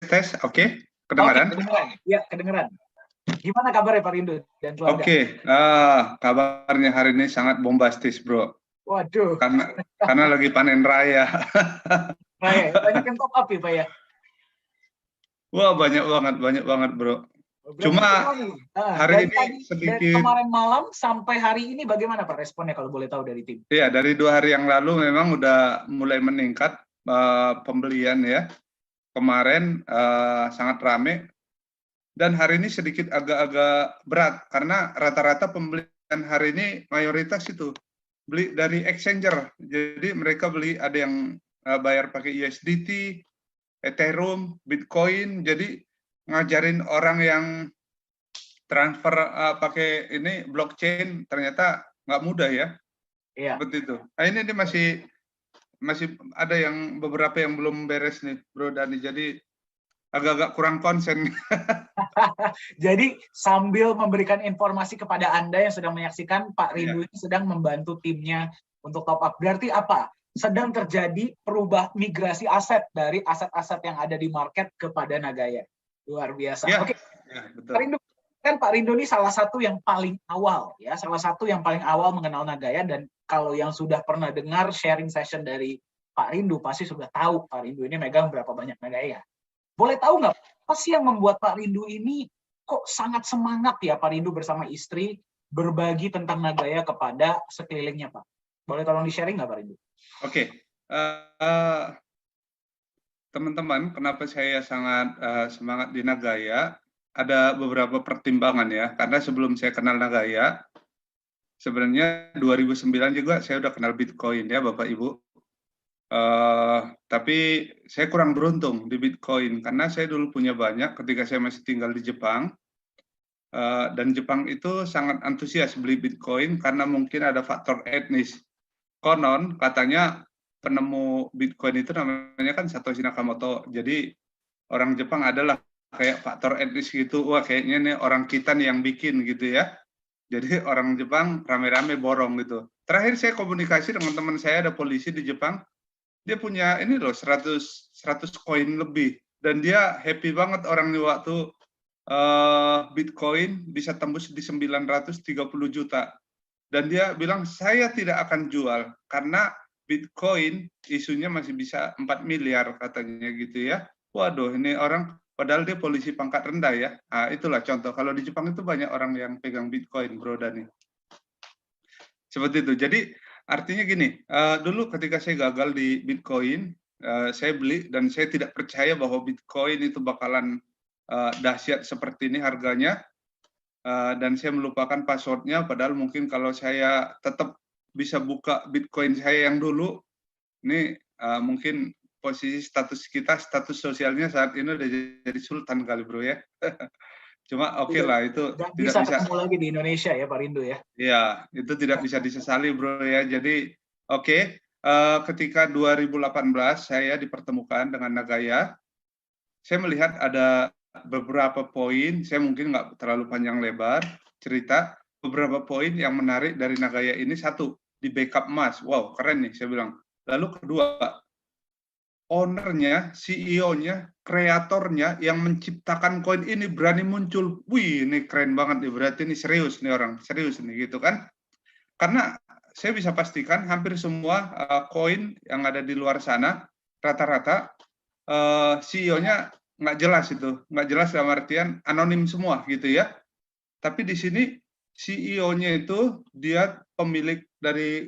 tes, oke, Oke, kedengaran? kedengeran. Ya, kedengeran. Gimana kabarnya Pak Rindu dan keluarga? Oke, kabarnya hari ini sangat bombastis, bro. Waduh, Karena lagi panen raya. Raya, banyak yang top up ya Pak ya? Wah, banyak banget, bro. Berarti Cuma gimana nih? hari Dari ini tadi, dari sedikit, kemarin malam sampai hari ini bagaimana Pak responnya kalau boleh tahu dari tim? ya dari 2 hari yang lalu memang udah mulai meningkat pembelian ya. Kemarin sangat rame dan hari ini sedikit agak-agak berat karena rata-rata pembelian hari ini mayoritas itu beli dari exchanger. Jadi mereka beli ada yang bayar pakai USDT, Ethereum, Bitcoin. Jadi ngajarin orang yang transfer pakai ini blockchain ternyata nggak mudah ya. Iya. Seperti itu. Nah, ini masih ada yang beberapa yang belum beres nih, Bro Dani. Jadi agak-agak kurang konsen. Jadi sambil memberikan informasi kepada Anda yang sedang menyaksikan, Pak Rindu ini sedang membantu timnya untuk top up. Berarti apa? Sedang terjadi migrasi aset dari aset-aset yang ada di market kepada Nagaya. Luar biasa. Ya, Oke, ya, betul. Pak Rindu, kan Pak Rindu ini salah satu yang paling awal ya, salah satu yang paling awal mengenal Nagaya, dan kalau yang sudah pernah dengar sharing session dari Pak Rindu pasti sudah tahu Pak Rindu ini megang berapa banyak Nagaya. Boleh tahu nggak apa sih yang membuat Pak Rindu ini kok sangat semangat ya Pak Rindu bersama istri berbagi tentang Nagaya kepada sekelilingnya, Pak? Boleh tolong di-sharing nggak Pak Rindu? Oke, teman-teman, kenapa saya sangat semangat di Nagaya? Ada beberapa pertimbangan ya, karena sebelum saya kenal Nagaya, sebenarnya 2009 juga saya udah kenal Bitcoin ya, Bapak Ibu. Tapi saya kurang beruntung di Bitcoin karena saya dulu punya banyak ketika saya masih tinggal di Jepang. Dan Jepang itu sangat antusias beli Bitcoin karena mungkin ada faktor etnis. Konon katanya penemu Bitcoin itu namanya kan Satoshi Nakamoto. Jadi orang Jepang adalah kayak faktor etnis gitu. Wah, kayaknya nih orang kita nih yang bikin gitu ya. Jadi orang Jepang rame-rame borong gitu. Terakhir saya komunikasi dengan teman saya, ada polisi di Jepang. Dia punya ini loh 100 koin lebih dan dia happy banget orang di waktu Bitcoin bisa tembus di 930 juta. Dan dia bilang, saya tidak akan jual, karena Bitcoin isunya masih bisa 4 miliar katanya gitu ya. Waduh, ini orang, padahal dia polisi pangkat rendah ya. Nah, itulah contoh, kalau di Jepang itu banyak orang yang pegang Bitcoin, Bro Dani. Seperti itu. Jadi artinya gini, dulu ketika saya gagal di Bitcoin, saya beli dan saya tidak percaya bahwa Bitcoin itu bakalan dahsyat seperti ini harganya, dan saya melupakan passwordnya, padahal mungkin kalau saya tetap bisa buka Bitcoin saya yang dulu, ini mungkin posisi status sosialnya saat ini udah jadi sultan kali, Bro ya. Cuma oke lah, itu Dan tidak bisa bisa. ketemu lagi di Indonesia ya Pak Rindu ya. Ya, itu tidak bisa disesali, Bro ya. Jadi oke, ketika 2018 saya dipertemukan dengan Nagaya, saya melihat ada beberapa poin, saya mungkin nggak terlalu panjang lebar cerita, beberapa poin yang menarik dari Nagaya ini. Satu, di backup emas. Wow, keren nih, saya bilang. Lalu kedua, ownernya, CEO-nya, kreatornya yang menciptakan koin ini berani muncul. Wih, ini keren banget nih, berarti ini serius nih orang, serius nih gitu kan. Karena saya bisa pastikan hampir semua koin yang ada di luar sana, rata-rata CEO-nya nggak jelas itu, nggak jelas dalam artian anonim semua gitu ya. Tapi di sini CEO-nya itu dia pemilik dari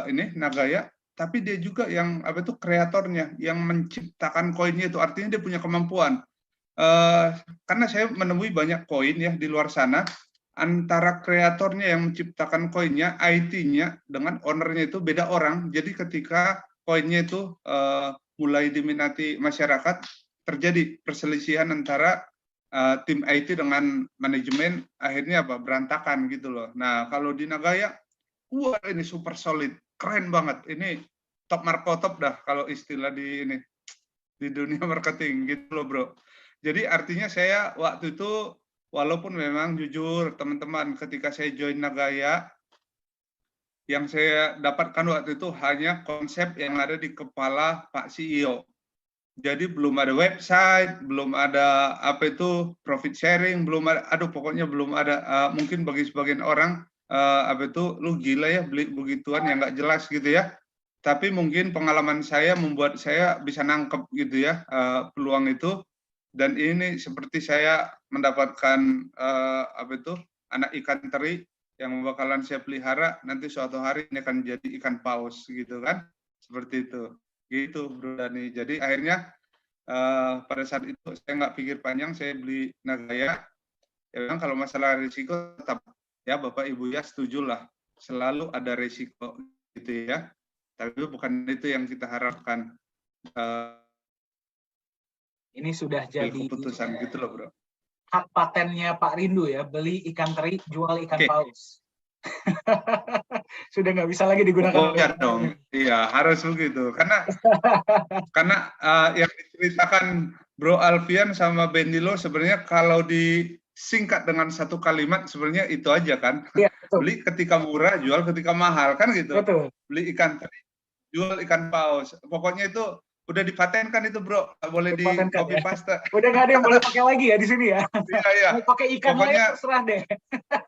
ini Nagaya, tapi dia juga yang apa itu kreatornya, yang menciptakan koinnya itu, artinya dia punya kemampuan. Karena saya menemui banyak koin ya di luar sana, antara kreatornya yang menciptakan koinnya, IT-nya dengan ownernya itu beda orang. Jadi ketika koinnya itu mulai diminati masyarakat, terjadi perselisihan antara tim IT dengan manajemen, akhirnya apa, berantakan gitu loh. Nah, kalau di Nagaya, wah ini super solid, keren banget. Ini top marko top dah kalau istilah di dunia marketing gitu loh, Bro. Jadi artinya saya waktu itu, walaupun memang jujur teman-teman, ketika saya join Nagaya, yang saya dapatkan waktu itu hanya konsep yang ada di kepala Pak CEO. Jadi belum ada website, belum ada apa itu profit sharing, belum ada, aduh pokoknya belum ada. Mungkin bagi sebagian orang apa itu, lu gila ya beli begituan yang nggak jelas gitu ya. Tapi mungkin pengalaman saya membuat saya bisa nangkep gitu ya peluang itu. Dan ini seperti saya mendapatkan apa itu anak ikan teri yang bakalan saya pelihara, nanti suatu hari ini akan jadi ikan paus gitu kan, seperti itu. Gitu Bro Dani. Jadi akhirnya pada saat itu saya nggak pikir panjang, saya beli Nagaya. Ya memang kalau masalah risiko tetap ya Bapak Ibu ya setujulah, selalu ada risiko gitu ya. Tapi bukan itu yang kita harapkan. Ini sudah jadi Keputusan gitu loh Bro. Hak patennya Pak Rindu ya, beli ikan teri, jual ikan paus. Sudah nggak bisa lagi digunakan. Oh ya dong, iya harus begitu. Karena yang diceritakan Bro Alfian sama Bendilo sebenarnya kalau disingkat dengan satu kalimat sebenarnya itu aja kan. Ya, beli ketika murah, jual ketika mahal kan gitu. Betul. Beli ikan teri, jual ikan paus. Pokoknya itu udah dipatenkan itu Bro, nggak boleh di copy paste. Udah nggak ada yang boleh pakai lagi ya di sini ya. Iya. Mau pakai ikan lain terserah deh.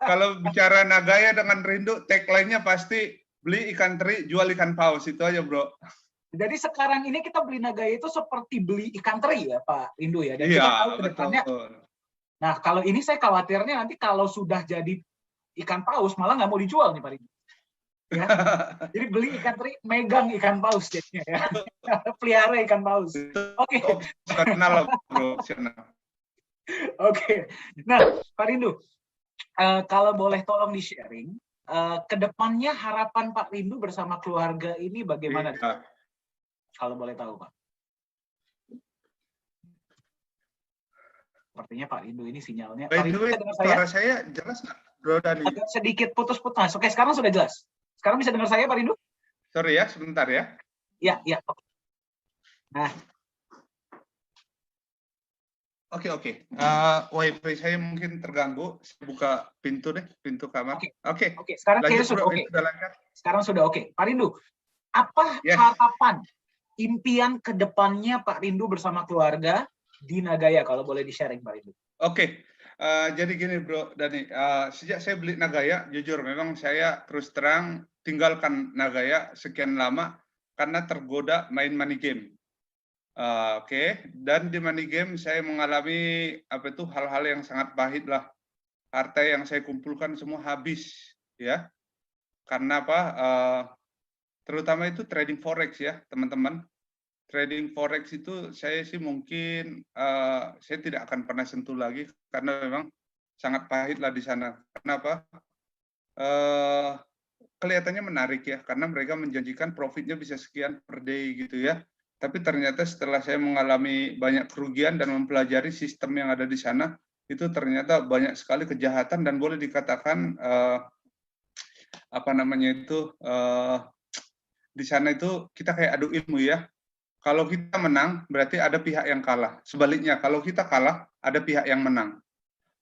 Kalau bicara Nagaya dengan Rindu, tagline-nya pasti beli ikan teri, jual ikan paus, itu aja Bro. Jadi sekarang ini kita beli Nagaya itu seperti beli ikan teri ya Pak Rindu ya. Dan iya, kita tahu ke depannya. Nah kalau ini saya khawatirnya nanti kalau sudah jadi ikan paus malah nggak mau dijual nih Pak Rindu. Ya. Jadi beli ikan teri, megang ikan paus jadinya ya. Pelihara ikan paus. Oke. Kenal Bro. Oke. Nah Pak Rindu, kalau boleh tolong di-sharing, kedepannya harapan Pak Rindu bersama keluarga ini bagaimana? Iya. Kalau boleh tahu Pak. Sepertinya Pak Rindu ini sinyalnya. By the way, suara saya jelas nggak, Bro Dani? Agak sedikit putus-putus. Oke, sekarang sudah jelas. Sekarang bisa dengar saya Pak Rindu? Sorry ya, sebentar ya. Iya. Nah. Oke. Wifi saya mungkin terganggu. Saya buka pintu deh, pintu kamar. Oke. Sekarang sudah oke. Sekarang sudah oke. Pak Rindu, apa harapan, impian ke depannya Pak Rindu bersama keluarga di Nagaya kalau boleh di-sharing Pak Rindu? Oke. Jadi gini Bro Dani, sejak saya beli Nagaya, jujur memang saya terus terang tinggalkan Nagaya sekian lama karena tergoda main money game. Dan di money game saya mengalami hal-hal yang sangat pahit lah. Harta yang saya kumpulkan semua habis ya. Karena apa? Terutama itu trading forex ya teman-teman. Trading forex itu saya sih mungkin saya tidak akan pernah sentuh lagi karena memang sangat pahit lah di sana. Kenapa? Kelihatannya menarik ya karena mereka menjanjikan profitnya bisa sekian per day gitu ya. Tapi ternyata setelah saya mengalami banyak kerugian dan mempelajari sistem yang ada di sana, itu ternyata banyak sekali kejahatan dan boleh dikatakan di sana itu kita kayak adu ilmu ya. Kalau kita menang, berarti ada pihak yang kalah. Sebaliknya, kalau kita kalah, ada pihak yang menang.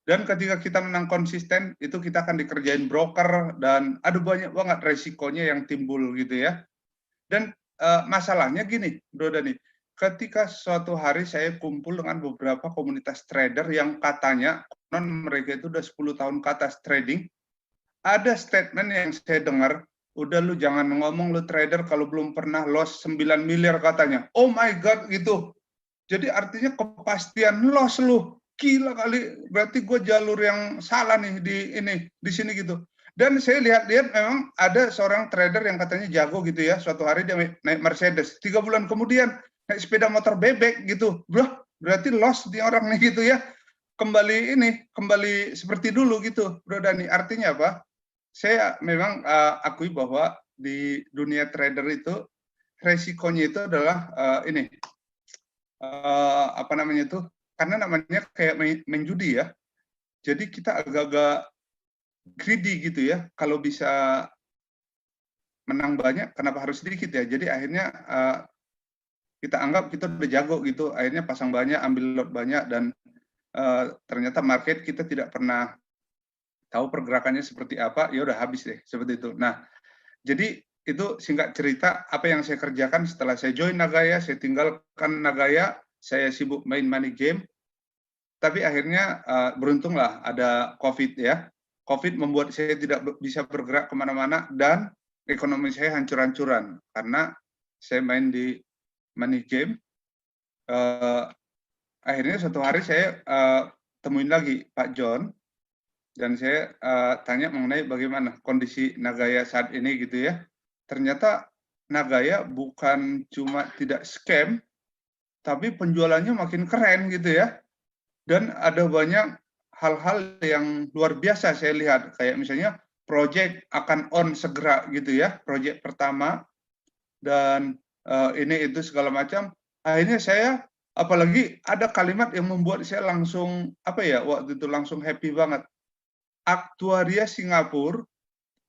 Dan ketika kita menang konsisten, itu kita akan dikerjain broker, dan ada banyak banget resikonya yang timbul gitu ya. Dan masalahnya gini, Bro Dani, ketika suatu hari saya kumpul dengan beberapa komunitas trader yang katanya, mereka itu udah 10 tahun ke atas trading, ada statement yang saya dengar, udah lu jangan ngomong lu trader kalau belum pernah loss 9 miliar katanya. Oh my God gitu. Jadi artinya kepastian loss lu. Gila kali, berarti gue jalur yang salah nih di sini gitu. Dan saya lihat memang ada seorang trader yang katanya jago gitu ya. Suatu hari dia naik Mercedes. 3 bulan kemudian naik sepeda motor bebek gitu. Bro, berarti loss di orang nih gitu ya. Kembali seperti dulu gitu, Bro Dani. Artinya apa? Saya memang akui bahwa di dunia trader itu resikonya itu adalah karena namanya kayak main judi ya. Jadi kita agak-agak greedy gitu ya. Kalau bisa menang banyak, kenapa harus sedikit ya? Jadi akhirnya kita anggap kita udah jago gitu. Akhirnya pasang banyak, ambil lot banyak, dan ternyata market kita tidak pernah tahu pergerakannya seperti apa, ya udah habis deh seperti itu. Nah, jadi itu singkat cerita apa yang saya kerjakan setelah saya join Nagaya, saya tinggalkan Nagaya, saya sibuk main money game, tapi akhirnya beruntunglah ada COVID ya. COVID membuat saya tidak bisa bergerak kemana-mana dan ekonomi saya hancur-hancuran karena saya main di money game. Akhirnya suatu hari saya temuin lagi Pak John dan saya tanya mengenai bagaimana kondisi Nagaya saat ini gitu ya. Ternyata Nagaya bukan cuma tidak scam, tapi penjualannya makin keren gitu ya. Dan ada banyak hal-hal yang luar biasa saya lihat, kayak misalnya project akan on segera gitu ya, project pertama, dan ini itu segala macam. Akhirnya saya, apalagi ada kalimat yang membuat saya langsung, apa ya, waktu itu langsung happy banget. Aktuaria Singapura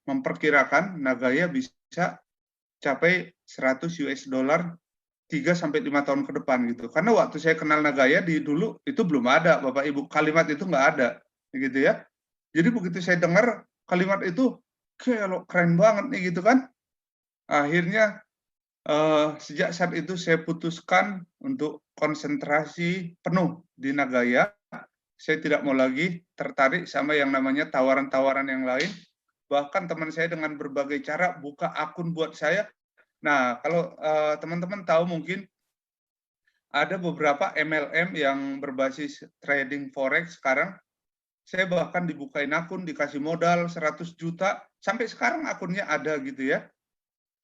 memperkirakan Nagaya bisa capai 100 US dollar 3-5 tahun ke depan gitu. Karena waktu saya kenal Nagaya dulu itu belum ada Bapak Ibu, kalimat itu nggak ada gitu ya. Jadi begitu saya dengar kalimat itu, kayak keren banget nih gitu kan. Akhirnya sejak saat itu saya putuskan untuk konsentrasi penuh di Nagaya. Saya tidak mau lagi tertarik sama yang namanya tawaran-tawaran yang lain. Bahkan teman saya dengan berbagai cara buka akun buat saya. Nah, kalau teman-teman tahu mungkin ada beberapa MLM yang berbasis trading forex sekarang. Saya bahkan dibukain akun, dikasih modal 100 juta, sampai sekarang akunnya ada gitu ya.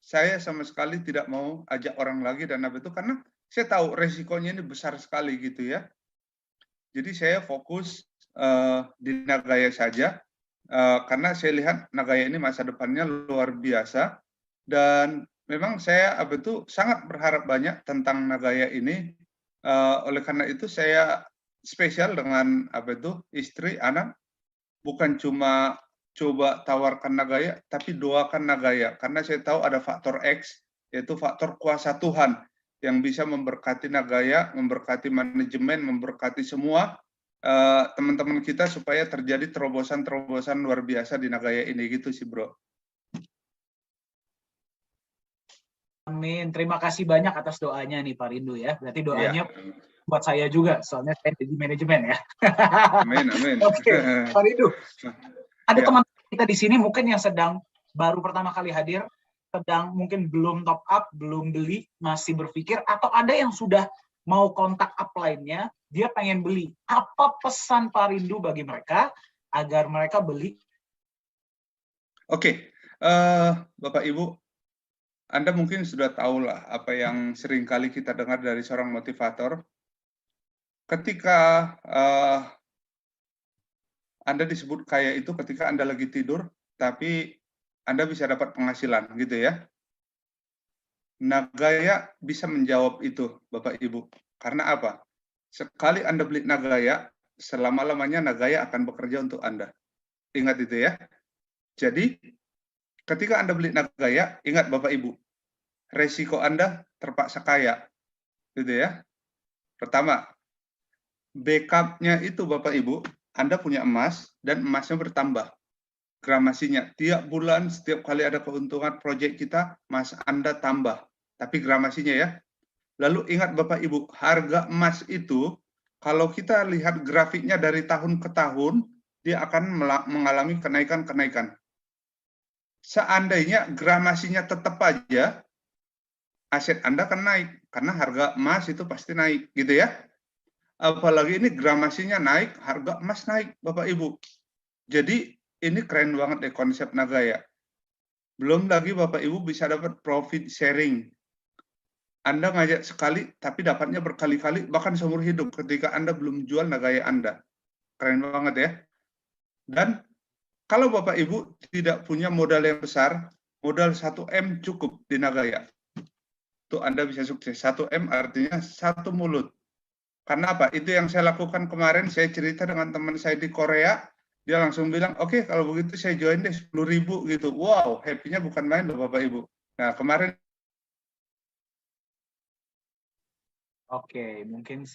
Saya sama sekali tidak mau ajak orang lagi dan apa itu, karena saya tahu resikonya ini besar sekali gitu ya. Jadi saya fokus di Nagaya saja, karena saya lihat Nagaya ini masa depannya luar biasa, dan memang saya sangat berharap banyak tentang Nagaya ini. Oleh karena itu saya spesial dengan istri, anak, bukan cuma coba tawarkan Nagaya, tapi doakan Nagaya, karena saya tahu ada faktor X, yaitu faktor kuasa Tuhan yang bisa memberkati Nagaya, memberkati manajemen, memberkati semua teman-teman kita supaya terjadi terobosan-terobosan luar biasa di Nagaya ini gitu sih, Bro. Amin. Terima kasih banyak atas doanya nih Pak Rindu ya. Berarti doanya buat saya juga, soalnya saya jadi manajemen ya. Amin, amin. Oke, Pak Rindu. Ada teman kita di sini mungkin yang sedang baru pertama kali hadir, sedang mungkin belum top up, belum beli, masih berpikir, atau ada yang sudah mau kontak upline-nya, dia pengen beli. Apa pesan Pak Rindu bagi mereka agar mereka beli? Oke, Bapak Ibu, Anda mungkin sudah tahu lah apa yang sering kali kita dengar dari seorang motivator. Ketika Anda disebut kaya itu ketika Anda lagi tidur, tapi Anda bisa dapat penghasilan gitu ya. Nagaya bisa menjawab itu, Bapak Ibu. Karena apa? Sekali Anda beli Nagaya, selama-lamanya Nagaya akan bekerja untuk Anda. Ingat itu ya. Jadi, ketika Anda beli Nagaya, ingat Bapak Ibu, resiko Anda terpaksa kaya. Gitu ya. Pertama, backup-nya itu Bapak Ibu, Anda punya emas dan emasnya bertambah. Gramasinya tiap bulan, setiap kali ada keuntungan proyek kita, emas Anda tambah. Tapi gramasinya ya. Lalu ingat Bapak Ibu, harga emas itu kalau kita lihat grafiknya dari tahun ke tahun, dia akan mengalami kenaikan-kenaikan. Seandainya gramasinya tetap aja, aset Anda akan naik karena harga emas itu pasti naik, gitu ya. Apalagi ini gramasinya naik, harga emas naik, Bapak Ibu. Jadi ini keren banget deh konsep Nagaya. Belum lagi Bapak Ibu bisa dapat profit sharing. Anda ngajak sekali, tapi dapatnya berkali-kali, bahkan seumur hidup ketika Anda belum jual Nagaya Anda. Keren banget ya. Dan kalau Bapak Ibu tidak punya modal yang besar, modal 1M cukup di Nagaya. Itu Anda bisa sukses. 1M artinya satu mulut. Karena apa? Itu yang saya lakukan kemarin, saya cerita dengan teman saya di Korea, dia langsung bilang, oke, kalau begitu saya join deh 10.000 gitu. Wow, happy-nya bukan main loh Bapak Ibu. Nah, kemarin Oke, mungkin